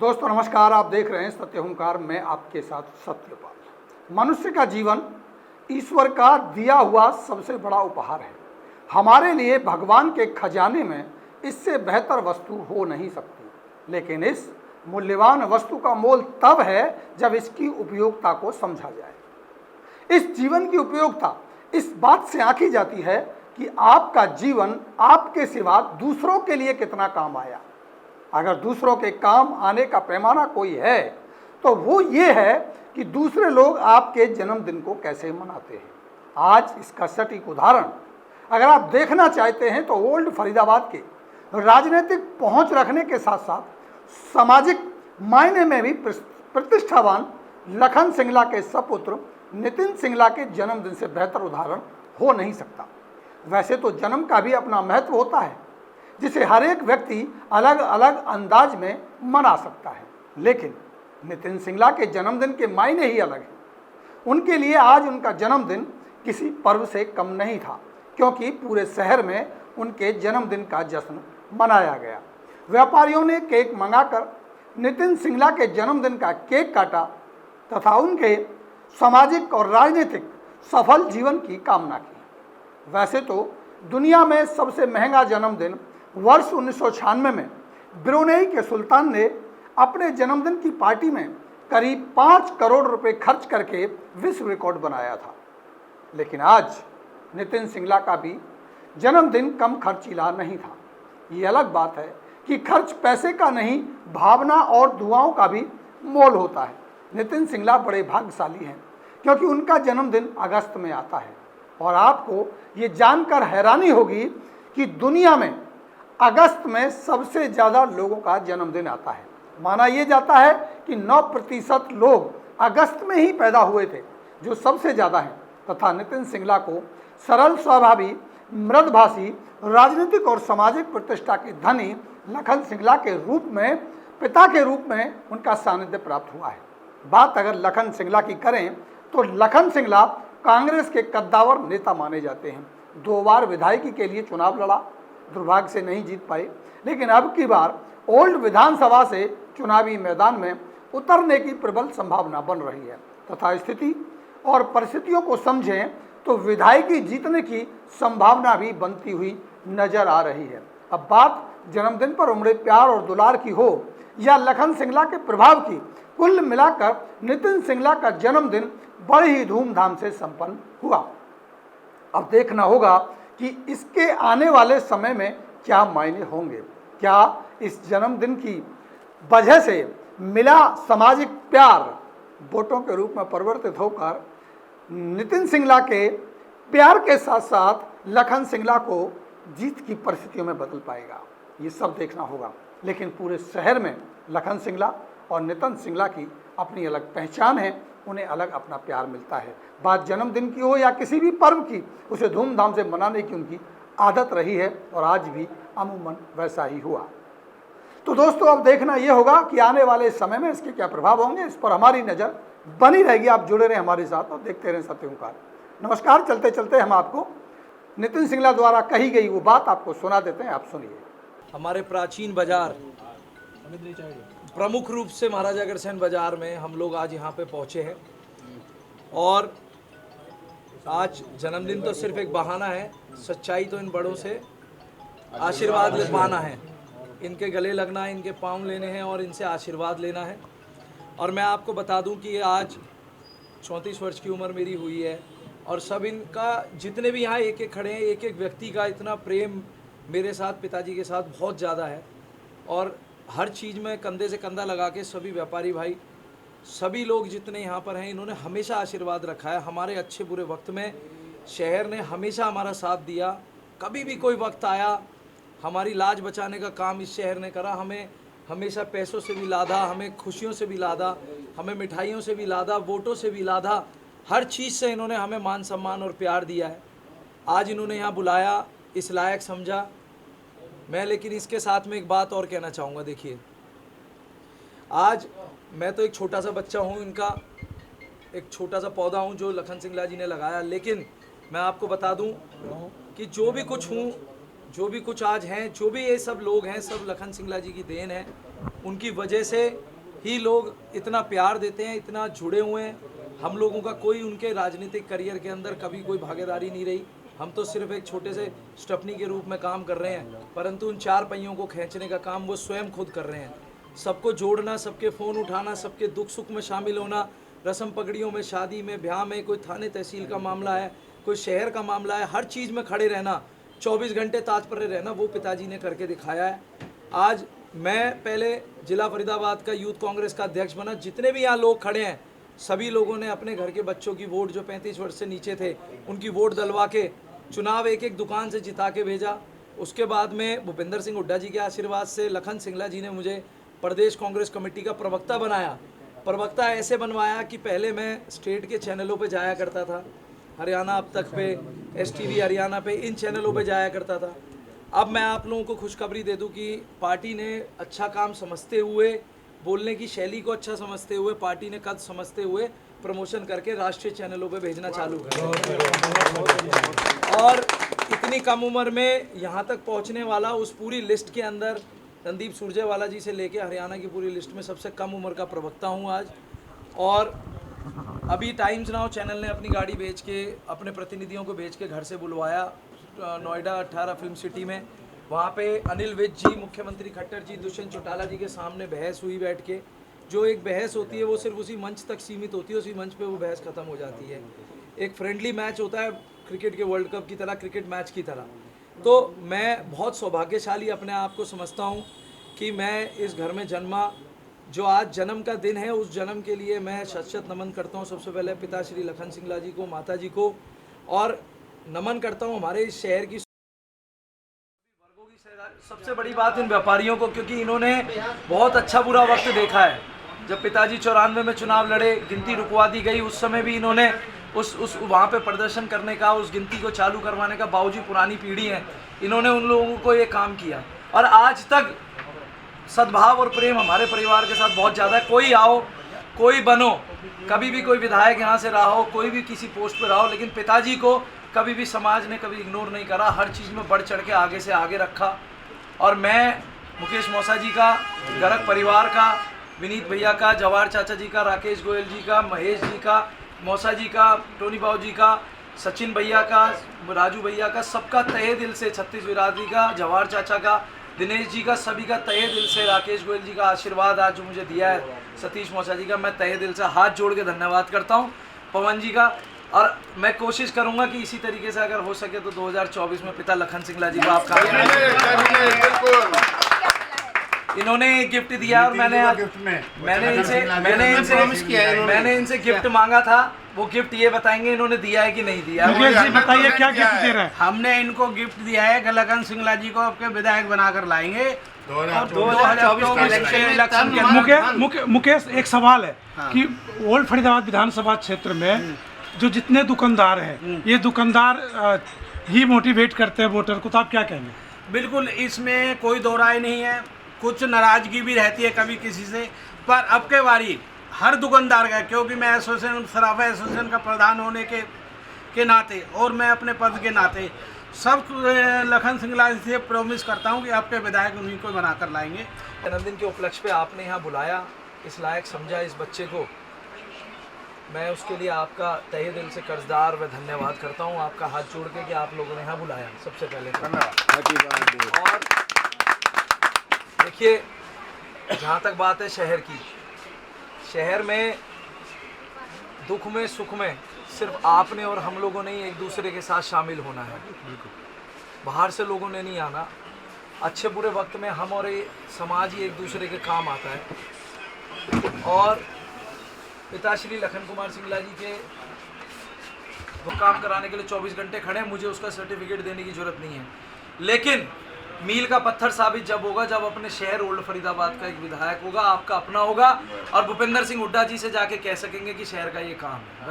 दोस्तों नमस्कार, आप देख रहे हैं सत्य हुंकार। मैं आपके साथ सत्यपाल। मनुष्य का जीवन ईश्वर का दिया हुआ सबसे बड़ा उपहार है। हमारे लिए भगवान के खजाने में इससे बेहतर वस्तु हो नहीं सकती। लेकिन इस मूल्यवान वस्तु का मोल तब है जब इसकी उपयोगिता को समझा जाए। इस जीवन की उपयोगिता इस बात से आंकी जाती है कि आपका जीवन आपके सिवा दूसरों के लिए कितना काम आया। अगर दूसरों के काम आने का पैमाना कोई है तो वो ये है कि दूसरे लोग आपके जन्मदिन को कैसे मनाते हैं। आज इसका सटीक उदाहरण अगर आप देखना चाहते हैं तो ओल्ड फरीदाबाद के राजनीतिक पहुंच रखने के साथ साथ सामाजिक मायने में भी प्रतिष्ठावान लखन सिंगला के सपुत्र नितिन सिंगला के जन्मदिन से बेहतर उदाहरण हो नहीं सकता। वैसे तो जन्म का भी अपना महत्व होता है जिसे हर एक व्यक्ति अलग अलग अंदाज में मना सकता है, लेकिन नितिन सिंगला के जन्मदिन के मायने ही अलग हैं। उनके लिए आज उनका जन्मदिन किसी पर्व से कम नहीं था, क्योंकि पूरे शहर में उनके जन्मदिन का जश्न मनाया गया। व्यापारियों ने केक मंगाकर नितिन सिंगला के जन्मदिन का केक काटा तथा उनके सामाजिक और राजनीतिक सफल जीवन की कामना की। वैसे तो दुनिया में सबसे महंगा जन्मदिन वर्ष 1996 में ब्रुनेई के सुल्तान ने अपने जन्मदिन की पार्टी में करीब 5 करोड़ रुपए खर्च करके विश्व रिकॉर्ड बनाया था। लेकिन आज नितिन सिंगला का भी जन्मदिन कम खर्चीला नहीं था। ये अलग बात है कि खर्च पैसे का नहीं, भावना और दुआओं का भी मोल होता है। नितिन सिंगला बड़े भाग्यशाली हैं क्योंकि उनका जन्मदिन अगस्त में आता है। और आपको ये जानकर हैरानी होगी कि दुनिया में अगस्त में सबसे ज़्यादा लोगों का जन्मदिन आता है। माना यह जाता है कि 9% लोग अगस्त में ही पैदा हुए थे, जो सबसे ज़्यादा हैं। तथा नितिन सिंगला को सरल स्वभावी, मृदभाषी, राजनीतिक और सामाजिक प्रतिष्ठा के धनी लखन सिंगला के रूप में, पिता के रूप में उनका सानिध्य प्राप्त हुआ है। बात अगर लखन सिंगला की करें तो लखन सिंगला कांग्रेस के कद्दावर नेता माने जाते हैं। 2 बार विधायकी के लिए चुनाव लड़ा, दुर्भाग्य से नहीं जीत पाए, लेकिन अब की बार ओल्ड विधानसभा से चुनावी मैदान में उतरने की प्रबल संभावना बन रही है। तथा स्थिति और परिस्थितियों को समझें तो विधायकी जीतने की संभावना भी बनती हुई नजर आ रही है। अब बात जन्मदिन पर उमड़े प्यार और दुलार की हो या लखन सिंगला के प्रभाव की, कुल मिलाकर नितिन सिंगला का जन्मदिन बड़े ही धूमधाम से संपन्न हुआ। अब देखना होगा कि इसके आने वाले समय में क्या मायने होंगे। क्या इस जन्मदिन की वजह से मिला सामाजिक प्यार वोटों के रूप में परिवर्तित होकर नितिन सिंगला के प्यार के साथ साथ लखन सिंगला को जीत की परिस्थितियों में बदल पाएगा? ये सब देखना होगा। लेकिन पूरे शहर में लखन सिंगला और नितिन सिंगला की अपनी अलग पहचान है, उन्हें अलग अपना प्यार मिलता है। बात जन्मदिन की हो या किसी भी पर्व की, उसे धूमधाम से मनाने की उनकी आदत रही है और आज भी अमूमन वैसा ही हुआ। तो दोस्तों अब देखना यह होगा कि आने वाले समय में इसके क्या प्रभाव होंगे। इस पर हमारी नज़र बनी रहेगी। आप जुड़े रहें हमारे साथ और देखते रहें सत्य हुंकार। नमस्कार। चलते चलते हम आपको नितिन सिंगला द्वारा कही गई वो बात आपको सुना देते हैं, आप सुनिए। हमारे प्राचीन बाजार, प्रमुख रूप से महाराजा अग्रसेन बाजार में हम लोग आज यहाँ पे पहुँचे हैं। और आज जन्मदिन तो सिर्फ एक बहाना है, सच्चाई तो इन बड़ों से आशीर्वाद पाना है, इनके गले लगना है, इनके पाँव लेने हैं और इनसे आशीर्वाद लेना है। और मैं आपको बता दूं कि आज 34 वर्ष की उम्र मेरी हुई है और सब इनका, जितने भी यहाँ एक एक खड़े हैं, एक एक व्यक्ति का इतना प्रेम मेरे साथ, पिताजी के साथ बहुत ज़्यादा है। और हर चीज़ में कंधे से कंधा लगा के सभी व्यापारी भाई, सभी लोग जितने यहाँ पर हैं, इन्होंने हमेशा आशीर्वाद रखा है। हमारे अच्छे बुरे वक्त में शहर ने हमेशा हमारा साथ दिया। कभी भी कोई वक्त आया, हमारी लाज बचाने का काम इस शहर ने करा। हमें हमेशा पैसों से भी लादा, हमें खुशियों से भी लादा, हमें मिठाइयों से भी लादा, वोटों से भी लादा। हर चीज़ से इन्होंने हमें मान सम्मान और प्यार दिया है। आज इन्होंने यहाँ बुलाया, इस लायक समझा मैं। लेकिन इसके साथ में एक बात और कहना चाहूँगा। देखिए, आज मैं तो एक छोटा सा बच्चा हूँ, इनका एक छोटा सा पौधा हूँ जो लखन सिंगला जी ने लगाया। लेकिन मैं आपको बता दूँ कि जो भी कुछ हूँ, जो भी कुछ आज हैं, जो भी ये सब लोग हैं, सब लखन सिंगला जी की देन है। उनकी वजह से ही लोग इतना प्यार देते हैं, इतना जुड़े हुए हैं। हम लोगों का कोई उनके राजनीतिक करियर के अंदर कभी कोई भागीदारी नहीं रही। हम तो सिर्फ एक छोटे से स्टपनी के रूप में काम कर रहे हैं, परंतु उन 4 पहियों को खींचने का काम वो स्वयं खुद कर रहे हैं। सबको जोड़ना, सबके फ़ोन उठाना, सबके दुख सुख में शामिल होना, रस्म पगड़ियों में, शादी में, ब्याह में, कोई थाने तहसील का मामला है, कोई शहर का मामला है, हर चीज़ में खड़े रहना, 24 घंटे तात्पर्य रहना, वो पिताजी ने करके दिखाया है। आज मैं पहले जिला फरीदाबाद का यूथ कांग्रेस का अध्यक्ष बना। जितने भी यहाँ लोग खड़े हैं, सभी लोगों ने अपने घर के बच्चों की वोट, जो 35 वर्ष से नीचे थे, उनकी वोट डलवा के चुनाव एक एक दुकान से जिता के भेजा। उसके बाद में भूपेंद्र सिंह हुड्डा जी के आशीर्वाद से लखन सिंगला जी ने मुझे प्रदेश कांग्रेस कमेटी का प्रवक्ता बनाया। प्रवक्ता ऐसे बनवाया कि पहले मैं स्टेट के चैनलों पे जाया करता था, हरियाणा अब तक पे, STV हरियाणा पे, इन चैनलों पे जाया करता था। अब मैं आप लोगों को खुशखबरी दे दूं कि पार्टी ने अच्छा काम समझते हुए, बोलने की शैली को अच्छा समझते हुए, पार्टी ने कद समझते हुए प्रमोशन करके राष्ट्रीय चैनलों पे भेजना चालू कर। और इतनी कम उम्र में यहाँ तक पहुँचने वाला, उस पूरी लिस्ट के अंदर रणदीप सुरजेवाला जी से लेके हरियाणा की पूरी लिस्ट में सबसे कम उम्र का प्रवक्ता हूँ आज। और अभी टाइम्स नाउ चैनल ने अपनी गाड़ी भेज के, अपने प्रतिनिधियों को भेज के घर से बुलवाया नोएडा 18 फिल्म सिटी में। वहाँ पे अनिल विज जी, मुख्यमंत्री खट्टर जी, दुष्यंत चौटाला जी के सामने बहस हुई बैठ के। जो एक बहस होती है वो सिर्फ उसी मंच तक सीमित होती है, उसी मंच पे वो बहस ख़त्म हो जाती है। एक फ्रेंडली मैच होता है क्रिकेट के वर्ल्ड कप की तरह, क्रिकेट मैच की तरह। तो मैं बहुत सौभाग्यशाली अपने आप को समझता हूँ कि मैं इस घर में जन्मा। जो आज जन्म का दिन है, उस जन्म के लिए मैं शत नमन करता हूँ। सबसे पहले पिता श्री लखन सिंगला जी को, माता जी को, और नमन करता हूँ हमारे इस शहर की वर्गों की। सबसे बड़ी बात इन व्यापारियों को, क्योंकि इन्होंने बहुत अच्छा बुरा वक्त देखा है। जब पिताजी 94 में चुनाव लड़े, गिनती रुकवा दी गई, उस समय भी इन्होंने उस वहाँ पे प्रदर्शन करने का, उस गिनती को चालू करवाने का, बावजूद पुरानी पीढ़ी है, इन्होंने उन लोगों को ये काम किया। और आज तक सद्भाव और प्रेम हमारे परिवार के साथ बहुत ज़्यादा है। कोई आओ, कोई बनो, कभी भी कोई विधायक यहाँ से रहा हो, कोई भी किसी पोस्ट पर रहा हो, लेकिन पिताजी को कभी भी समाज ने कभी इग्नोर नहीं करा। हर चीज़ में बढ़ चढ़ के आगे से आगे रखा। और मैं मुकेश मौसा जी का, गर्ग परिवार का, विनीत भैया का, जवाहर चाचा जी का, राकेश गोयल जी का, महेश जी का, मौसा जी का, टोनी बाबू जी का, सचिन भैया का, राजू भैया का, सबका तहे दिल से, छत्तीस बिरादरी का, जवाहर चाचा का, दिनेश जी का, सभी का तहे दिल से, राकेश गोयल जी का आशीर्वाद आज जो मुझे दिया है, सतीश मौसा जी का मैं तहे दिल से हाथ जोड़ के धन्यवाद करता हूँ, पवन जी का। और मैं कोशिश करूंगा कि इसी तरीके से अगर हो सके तो 2024 में पिता लखन सिंगला जी को आपका, इन्होंने गिफ्ट दिया और मैंने इनसे गिफ्ट मांगा था। वो गिफ्ट ये बताएंगे इन्होंने दिया है कि नहीं दिया। मुकेश जी बताइए क्या गिफ्ट दे रहे हैं? हमने इनको गिफ्ट दिया है कि लखन सिंगला जी को आपके विधायक बनाकर लाएंगे। मुकेश एक सवाल है कि ओल्ड फरीदाबाद विधानसभा क्षेत्र में जो जितने दुकानदार हैं, ये दुकानदार ही मोटिवेट करते हैं वोटर को, तो आप क्या कहेंगे? बिल्कुल, इसमें कोई दो राय नहीं है। कुछ नाराजगी भी रहती है कभी किसी से, पर अब के बारी हर दुकानदार का, क्योंकि मैं एसोसिएशन, सराफा एसोसिएशन का प्रधान होने के नाते और मैं अपने पद के नाते सब लखन सिंगला जी से प्रॉमिस करता हूं कि आपके विधायक उन्हीं को बनाकर लाएंगे। जन्मदिन के उपलक्ष्य पे आपने यहाँ बुलाया, इस लायक समझा इस बच्चे को, मैं उसके लिए आपका तहे दिल से कर्जदार व धन्यवाद करता हूँ। आपका हाथ जोड़ के कि आप लोगों ने यहाँ बुलाया, सबसे पहले। और देखिए, जहाँ तक बात है शहर की, शहर में दुख में सुख में सिर्फ आपने और हम लोगों ने ही एक दूसरे के साथ शामिल होना है। बाहर से लोगों ने नहीं आना। अच्छे बुरे वक्त में हम और ये समाज ही एक दूसरे के काम आता है। और पिताश्री लखन कुमार सिंगला जी के वो काम कराने के लिए 24 घंटे खड़े हैं, मुझे उसका सर्टिफिकेट देने की जरूरत नहीं है। लेकिन मील का पत्थर साबित जब होगा, जब अपने शहर ओल्ड फरीदाबाद का एक विधायक होगा, आपका अपना होगा, और भूपेंद्र सिंह हुड्डा जी से जाके कह सकेंगे कि शहर का ये काम है।